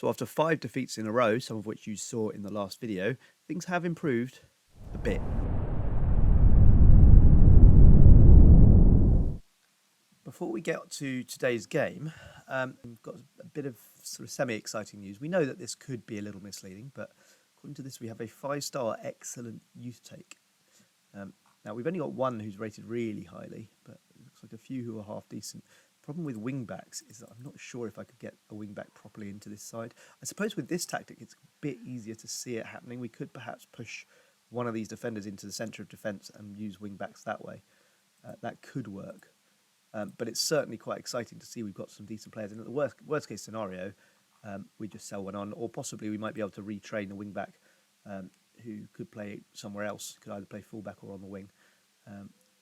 So after 5 defeats in a row, some of which you saw in the last video, things have improved a bit. Before we get to today's game, we've got a bit of sort of semi-exciting news. We know that this could be a little misleading, but according to this, we have a 5-star excellent youth take. Now, we've only got one who's rated really highly, but it looks like a few who are half decent. The problem with wingbacks is that I'm not sure if I could get a wingback properly into this side. I suppose with this tactic, it's a bit easier to see it happening. We could perhaps push one of these defenders into the centre of defence and use wingbacks that way. That could work. But it's certainly quite exciting to see we've got some decent players. And at the worst case scenario, we just sell one on, or possibly we might be able to retrain a wingback who could play somewhere else, could either play fullback or on the wing.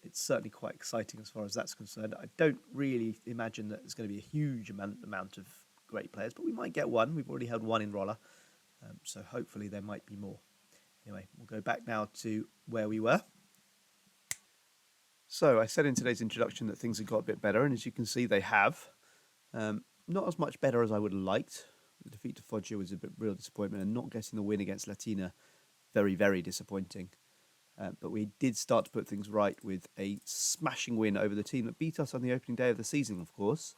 It's certainly quite exciting as far as that's concerned. I don't really imagine that there's going to be a huge amount of great players, but we might get one. We've already had one in Roller, so hopefully there might be more. Anyway, we'll go back now to where we were. So I said in today's introduction that things have got a bit better, and as you can see, they have. Not as much better as I would have liked. The defeat to Foggia was a real disappointment, and not getting the win against Latina, very, very disappointing. But we did start to put things right with a smashing win over the team that beat us on the opening day of the season, of course,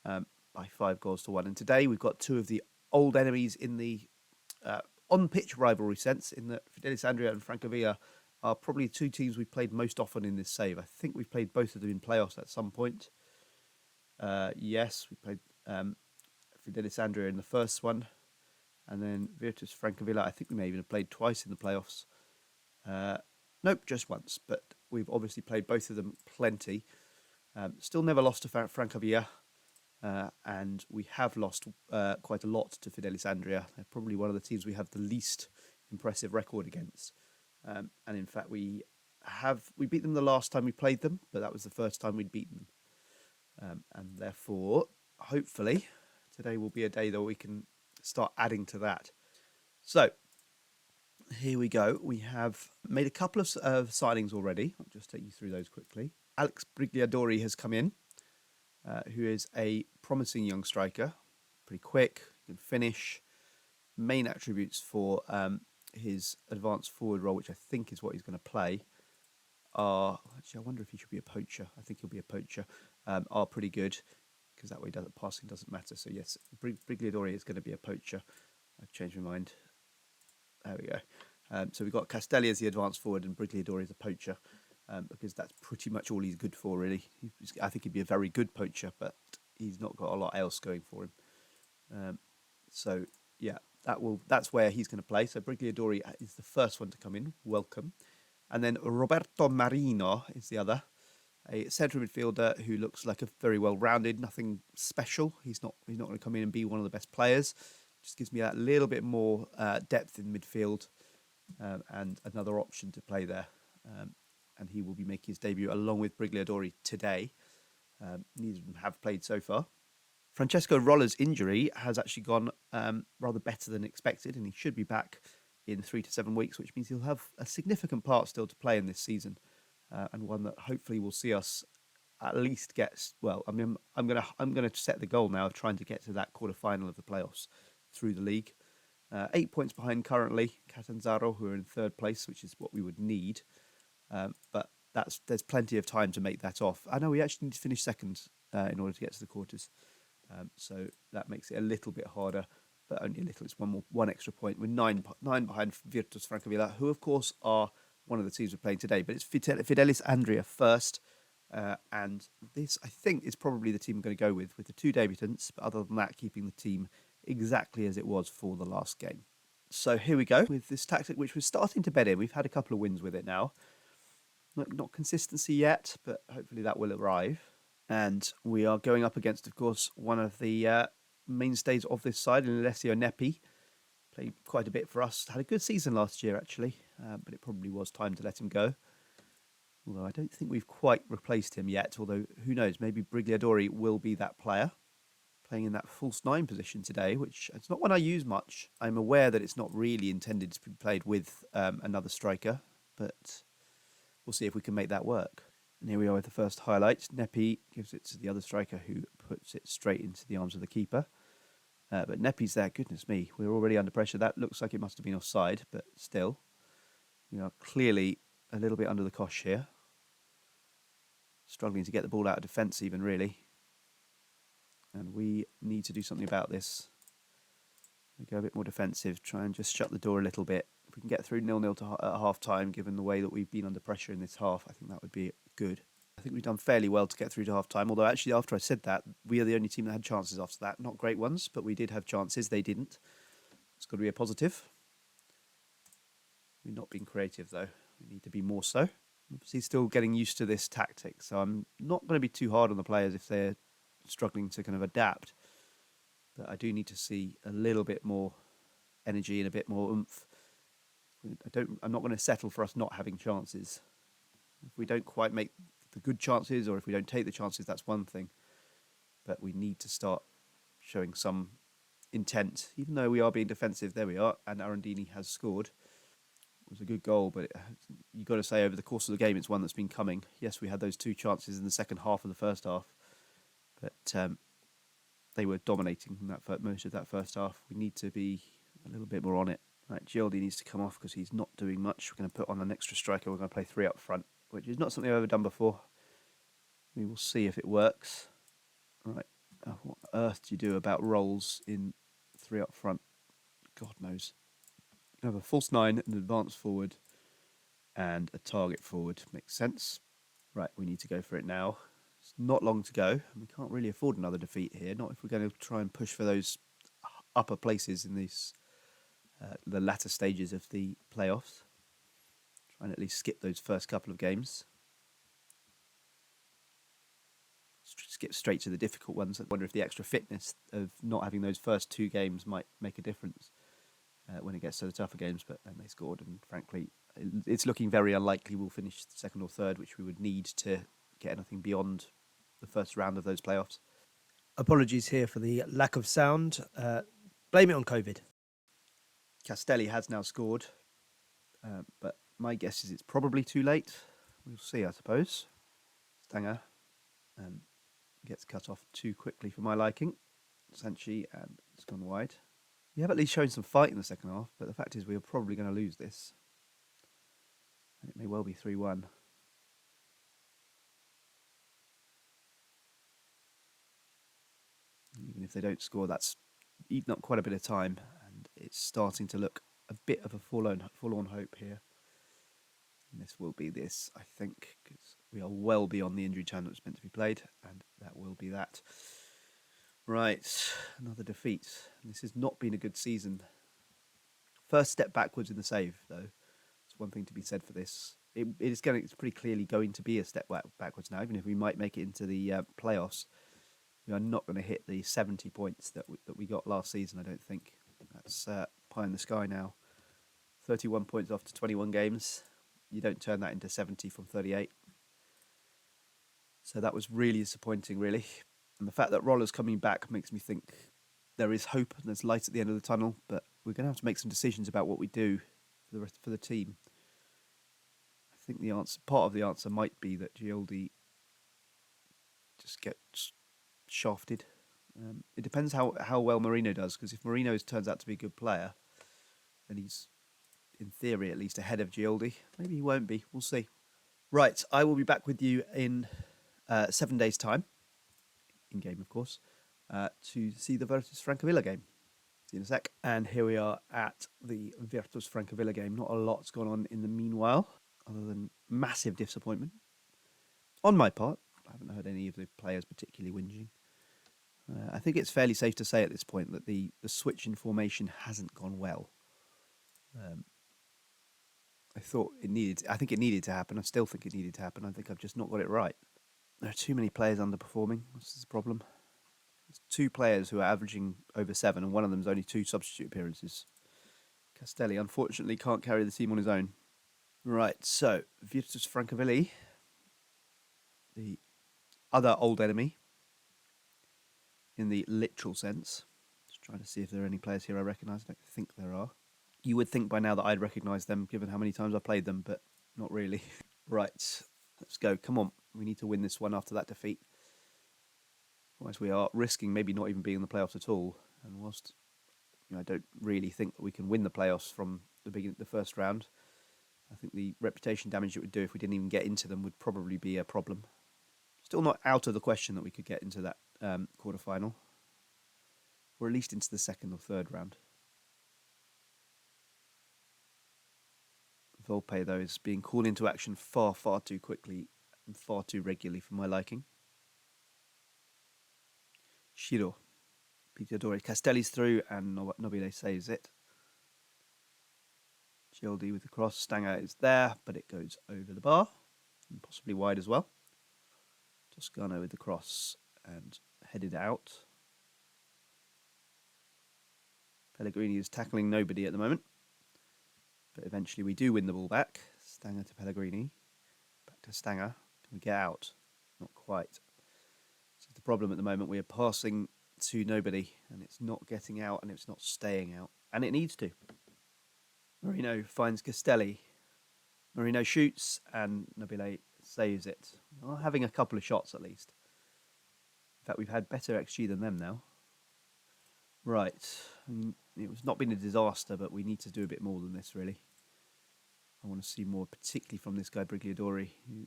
by 5-1. And today we've got two of the old enemies in the on-pitch rivalry sense, in that Fidelis Andria and Francavilla are probably two teams we've played most often in this save. I think we've played both of them in playoffs at some point. Yes, we played Fidelis Andria in the first one, and then Virtus Francavilla, I think we may even have played twice in the playoffs. Nope, just once, but we've obviously played both of them plenty. Still never lost to Francavilla, and we have lost quite a lot to Fidelis Andria. They're probably one of the teams we have the least impressive record against. And in fact, we beat them the last time we played them, but that was the first time we'd beaten them. And therefore, hopefully, today will be a day that we can start adding to that. So, here we go. We have made a couple of signings already. I'll just take you through those quickly. Alex Brigliadori has come in, who is a promising young striker. Pretty quick, can finish. Main attributes for his advanced forward role, which I think is what he's going to play, actually, I wonder if he should be a poacher. I think he'll be a poacher. Are pretty good, because that way passing doesn't matter. So yes, Brigliadori is going to be a poacher. I've changed my mind. There we go. So we've got Castelli as the advanced forward and Brigliadori as a poacher, because that's pretty much all he's good for, really. I think he'd be a very good poacher, but he's not got a lot else going for him. So yeah, that's where he's going to play. So Brigliadori is the first one to come in. Welcome. And then Roberto Marino is the other, a central midfielder who looks like a very well-rounded, nothing special. He's not going to come in and be one of the best players. Just gives me that little bit more depth in midfield, and another option to play there. And he will be making his debut along with Brigliadori today. Neither of them have played so far. Francesco Roller's injury has actually gone rather better than expected, and he should be back in 3 to 7 weeks, which means he'll have a significant part still to play in this season, and one that hopefully will see us at least get. Well, I mean, I'm gonna set the goal now of trying to get to that quarter-final of the playoffs through the league. 8 points behind currently Catanzaro, who are in third place, which is what we would need. But there's plenty of time to make that off. I know we actually need to finish second in order to get to the quarters. So that makes it a little bit harder, but only a little. It's one extra point. We're nine behind Virtus Francavilla, who of course are one of the teams we're playing today. But it's Fidelis Andria first, and this I think is probably the team I'm going to go with the 2 debutants. But other than that, keeping the team exactly as it was for the last game. So here we go with this tactic, which we're starting to bed in. We've had a couple of wins with it now. Not consistency yet, but hopefully that will arrive. And we are going up against, of course, one of the mainstays of this side, Alessio Nepi. Played quite a bit for us. Had a good season last year, actually, but it probably was time to let him go. Although I don't think we've quite replaced him yet, although who knows, maybe Brigliadori will be that player. Playing in that false 9 position today, which it's not one I use much. I'm aware that it's not really intended to be played with another striker, but we'll see if we can make that work. And here we are with the first highlight. Nepi gives it to the other striker, who puts it straight into the arms of the keeper. But Nepi's there, goodness me, we're already under pressure. That looks like it must have been offside, but still, we are clearly a little bit under the cosh here. Struggling to get the ball out of defence even, really. And we need to do something about this. We go a bit more defensive, try and just shut the door a little bit. If we can get through 0-0 at half-time, given the way that we've been under pressure in this half, I think that would be good. I think we've done fairly well to get through to half-time, although actually after I said that, we are the only team that had chances after that. Not great ones, but we did have chances. They didn't. It's got to be a positive. We're not being creative, though. We need to be more so. Obviously still getting used to this tactic, so I'm not going to be too hard on the players if they're struggling to kind of adapt. But I do need to see a little bit more energy and a bit more oomph. I'm not going to settle for us not having chances. If we don't quite make the good chances, or if we don't take the chances, that's one thing. But we need to start showing some intent. Even though we are being defensive, there we are, and Arundini has scored. It was a good goal, but you've got to say over the course of the game, it's one that's been coming. Yes, we had those two chances in the second half of the first half, but they were dominating in most of that first half. We need to be a little bit more on it. Right, Gioldi needs to come off because he's not doing much. We're going to put on an extra striker. We're going to play 3 up front, which is not something I've ever done before. We will see if it works. Right, what on earth do you do about roles in 3 up front? God knows. We have a false 9, an advance forward, and a target forward. Makes sense. Right, we need to go for it now. It's not long to go. We can't really afford another defeat here. Not if we're going to try and push for those upper places in these the latter stages of the playoffs. Try and at least skip those first couple of games. Skip straight to the difficult ones. I wonder if the extra fitness of not having those first 2 games might make a difference when it gets to the tougher games. But then they scored, and frankly, it's looking very unlikely we'll finish 2nd or 3rd, which we would need to get anything beyond the first round of those playoffs. Apologies here for the lack of sound. Blame it on COVID. Castelli has now scored, but my guess is it's probably too late. We'll see, I suppose. Stanger gets cut off too quickly for my liking. Sanchi, and it's gone wide. We have at least shown some fight in the second half, but the fact is we are probably going to lose this. And it may well be 3-1. Even if they don't score, that's eaten up quite a bit of time, and it's starting to look a bit of a forlorn hope here. And this will be this, I think, because we are well beyond the injury time that was meant to be played, and that will be that. Right, another defeat. This has not been a good season. First step backwards in the save, though. It's one thing to be said for this. It's pretty clearly going to be a step backwards now, even if we might make it into the playoffs. We are not going to hit the 70 points that we got last season, I don't think. That's pie in the sky now. 31 points after 21 games. You don't turn that into 70 from 38. So that was really disappointing, really. And the fact that Roller's coming back makes me think there is hope and there's light at the end of the tunnel, but we're going to have to make some decisions about what we do for the team. I think part of the answer might be that Gioldi just gets shafted. It depends how well Marino does, because if Marino turns out to be a good player, then he's, in theory, at least ahead of Gioldi. Maybe he won't be. We'll see. Right, I will be back with you in 7 days' time, in-game, of course, to see the Virtus Francavilla game. See you in a sec. And here we are at the Virtus Francavilla game. Not a lot's gone on in the meanwhile, other than massive disappointment. On my part, I haven't heard any of the players particularly whinging. I think it's fairly safe to say at this point that the switch in formation hasn't gone well. I think it needed to happen. I still think it needed to happen. I think I've just not got it right. There are too many players underperforming. This is the problem. There's 2 players who are averaging over 7, and one of them's only 2 substitute appearances. Castelli, unfortunately, can't carry the team on his own. Right, so Virtus Francavilla, the other old enemy, in the literal sense. Just trying to see if there are any players here I recognise. I don't think there are. You would think by now that I'd recognise them, given how many times I played them, but not really. Right, let's go. Come on, we need to win this one after that defeat. Otherwise we are risking maybe not even being in the playoffs at all. And whilst I don't really think that we can win the playoffs from the first round, I think the reputation damage it would do if we didn't even get into them would probably be a problem. Still not out of the question that we could get into that quarterfinal, or at least into the second or third round. Volpe, though, is being called into action far, far too quickly and far too regularly for my liking. Shiro. Picciadori. Castelli's through and Nobile saves it. Gioldi with the cross. Stanger is there, but it goes over the bar and possibly wide as well. Toscano with the cross and headed out. Pellegrini is tackling nobody at the moment, but eventually we do win the ball back. Stanger to Pellegrini. Back to Stanger. Can we get out? Not quite. This is the problem at the moment. We are passing to nobody, and it's not getting out, and it's not staying out, and it needs to. Marino finds Castelli. Marino shoots, and Nobile saves it. Well, having a couple of shots at least. In fact, we've had better XG than them now. Right. It's not been a disaster, but we need to do a bit more than this, really. I want to see more, particularly from this guy, Brigliadori, who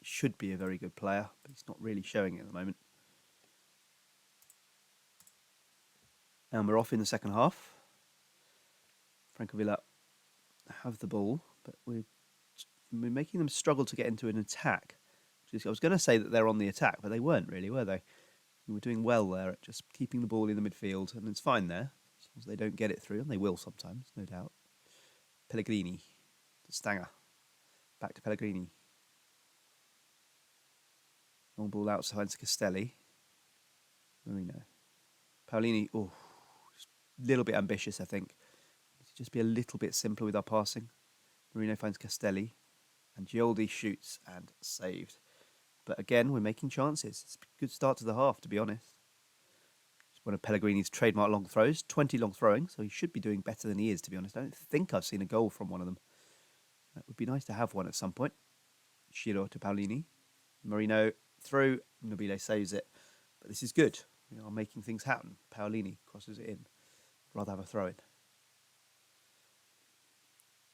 should be a very good player, but he's not really showing it at the moment. And we're off in the second half. Francavilla have the ball, but we're making them struggle to get into an attack. I was going to say that they're on the attack, but they weren't really, were they? We were doing well there at just keeping the ball in the midfield, and it's fine there, as long as they don't get it through, and they will sometimes, no doubt. Pellegrini to Stanger. Back to Pellegrini. Long ball outside to Castelli. Marino. Paolini, a little bit ambitious, I think. Need to just be a little bit simpler with our passing. Marino finds Castelli, and Gioldi shoots and saved. But again, we're making chances. It's a good start to the half, to be honest. It's one of Pellegrini's trademark long throws, 20 long throwing, so he should be doing better than he is, to be honest. I don't think I've seen a goal from one of them. It would be nice to have one at some point. Shiro to Paolini. Marino through. Nobile saves it. But this is good. We are making things happen. Paolini crosses it in. I'd rather have a throw-in.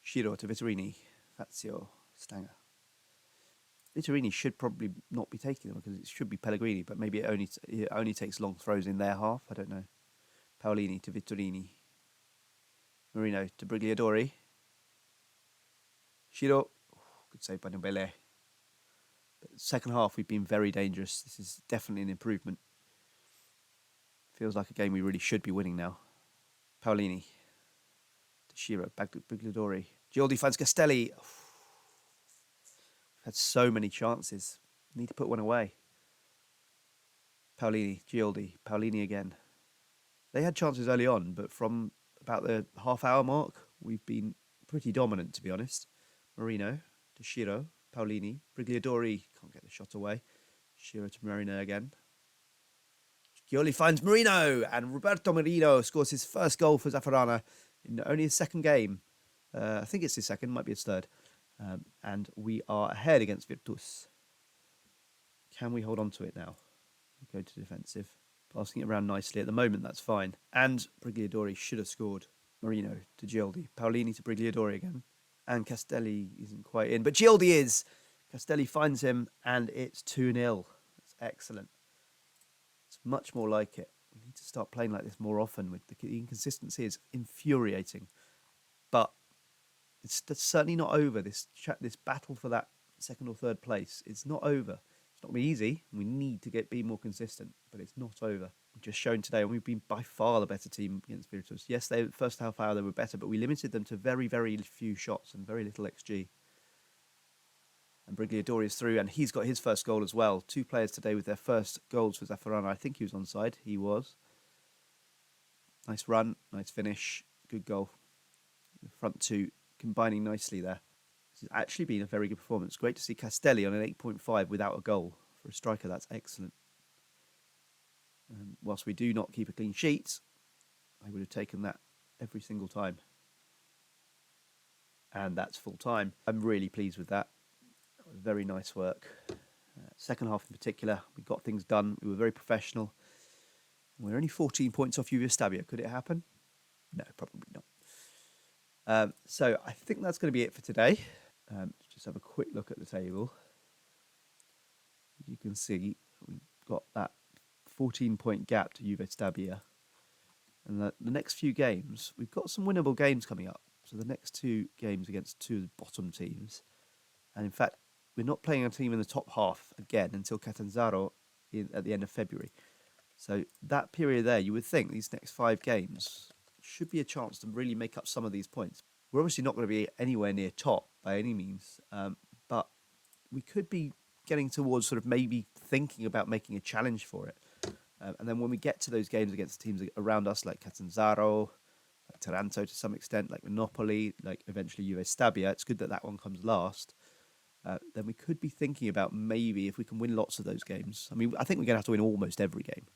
Shiro to Vittorini. Fazio. Stanger. Vittorini should probably not be taking them because it should be Pellegrini, but maybe it only takes long throws in their half. I don't know. Paolini to Vittorini. Marino to Brigliadori. Shiro. Good save by Nobile. But second half, we've been very dangerous. This is definitely an improvement. Feels like a game we really should be winning now. Paolini to Shiro. Back to Brigliadori. Gioldi finds Castelli. We've had so many chances. Need to put one away. Paolini, Gioldi, Paolini again. They had chances early on, but from about the half-hour mark, we've been pretty dominant, to be honest. Marino to Shiro, Paolini, Brigliadori can't get the shot away. Shiro to Marino again. Gioldi finds Marino, and Roberto Marino scores his first goal for Zaffarana in only his second game. I think it's his second, might be his third. And we are ahead against Virtus. Can we hold on to it now? Go to defensive. Passing it around nicely. At the moment, that's fine. And Brigliadori should have scored. Marino to Gioldi. Paolini to Brigliadori again. And Castelli isn't quite in. But Gioldi is. Castelli finds him, and it's 2-0. That's excellent. It's much more like it. We need to start playing like this more often. With the inconsistency is infuriating. But it's certainly not over. This battle for that second or third place, it's not over. It's not going to be easy. We need to be more consistent, but it's not over. We've just shown today, and we've been by far the better team against Virtus. Yes, the first half hour they were better, but we limited them to very, very few shots and very little XG. And Brigliadori is through, and he's got his first goal as well. 2 players today with their first goals for Zaffarana. I think he was onside. He was. Nice run, nice finish, good goal. The front two combining nicely there. This has actually been a very good performance. Great to see Castelli on an 8.5 without a goal. For a striker, that's excellent. Whilst we do not keep a clean sheet, I would have taken that every single time. And that's full time. I'm really pleased with that. Very nice work. Second half in particular, we got things done. We were very professional. We're only 14 points off Juve Stabia. Could it happen? No, probably not. So I think that's going to be it for today. Just have a quick look at the table. You can see we've got that 14-point gap to Juve Stabia. And the next few games, we've got some winnable games coming up. So the next 2 games against 2 of the bottom teams. And in fact, we're not playing a team in the top half again until Catanzaro at the end of February. So that period there, you would think these next 5 games should be a chance to really make up some of these points. We're obviously not going to be anywhere near top by any means, but we could be getting towards sort of maybe thinking about making a challenge for it. And then when we get to those games against teams around us, like Catanzaro, like Taranto to some extent, like Monopoly, like eventually Juve Stabia, it's good that that one comes last. Then we could be thinking about maybe if we can win lots of those games. I mean, I think we're going to have to win almost every game.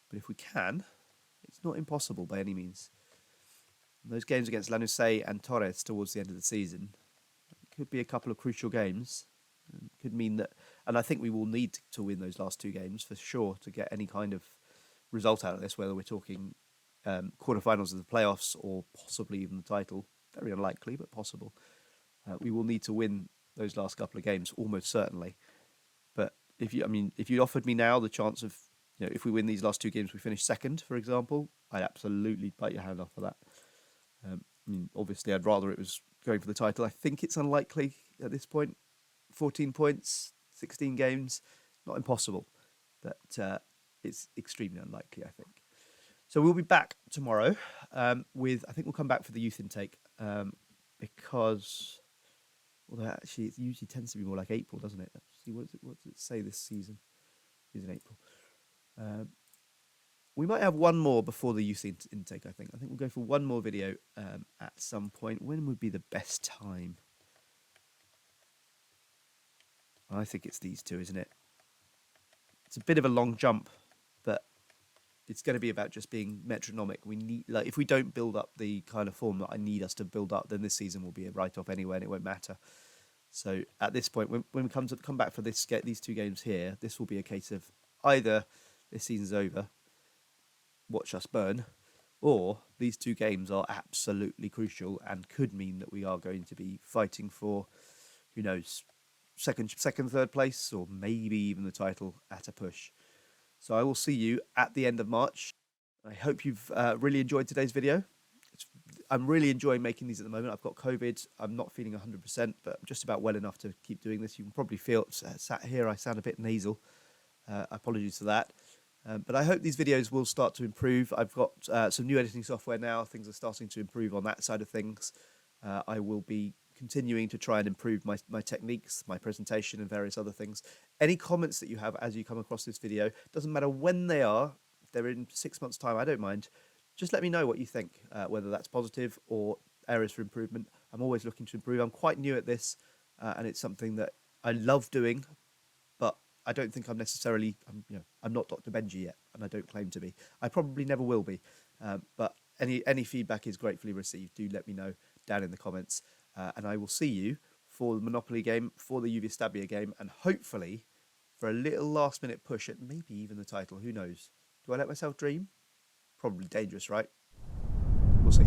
But if we can, it's not impossible by any means. And those games against Lanusei and Torres towards the end of the season could be a couple of crucial games. It could mean that, and I think we will need to win those last 2 games for sure to get any kind of result out of this, whether we're talking quarterfinals of the playoffs or possibly even the title. Very unlikely, but possible. We will need to win those last couple of games, almost certainly. But if you offered me now the chance of, if we win these last 2 games, we finish second, for example, I'd absolutely bite your hand off for that. Obviously, I'd rather it was going for the title. I think it's unlikely at this point. 14 points, 16 games, not impossible, but it's extremely unlikely, I think. So we'll be back tomorrow I think we'll come back for the youth intake because, although actually it usually tends to be more like April, doesn't it? Let's see, what does it say this season? It's in April. We might have one more before the youth intake, I think. I think we'll go for one more video at some point. When would be the best time? I think it's these 2, isn't it? It's a bit of a long jump, but it's going to be about just being metronomic. We need, if we don't build up the kind of form that I need us to build up, then this season will be a write-off anyway, and it won't matter. So at this point, when we come back for these 2 games here, this will be a case of either this season's over, watch us burn, or these 2 games are absolutely crucial and could mean that we are going to be fighting for, who knows, second, third place, or maybe even the title at a push. So I will see you at the end of March. I hope you've really enjoyed today's video. I'm really enjoying making these at the moment. I've got COVID. I'm not feeling 100%, but I'm just about well enough to keep doing this. You can probably feel, sat here, I sound a bit nasal. Apologies for that. But I hope these videos will start to improve. I've got some new editing software now. Things are starting to improve on that side of things. I will be continuing to try and improve my techniques, my presentation, and various other things. Any comments that you have as you come across this video, doesn't matter when they are, if they're in 6 months' time, I don't mind. Just let me know what you think, whether that's positive or areas for improvement. I'm always looking to improve. I'm quite new at this, and it's something that I love doing, but I don't think I'm necessarily, I'm not Dr. Benji yet, and I don't claim to be. I probably never will be, but any feedback is gratefully received. Do let me know down in the comments. And I will see you for the Monopoly game, for the Juve Stabia game, and hopefully for a little last-minute push at maybe even the title. Who knows? Do I let myself dream? Probably dangerous, right? We'll see.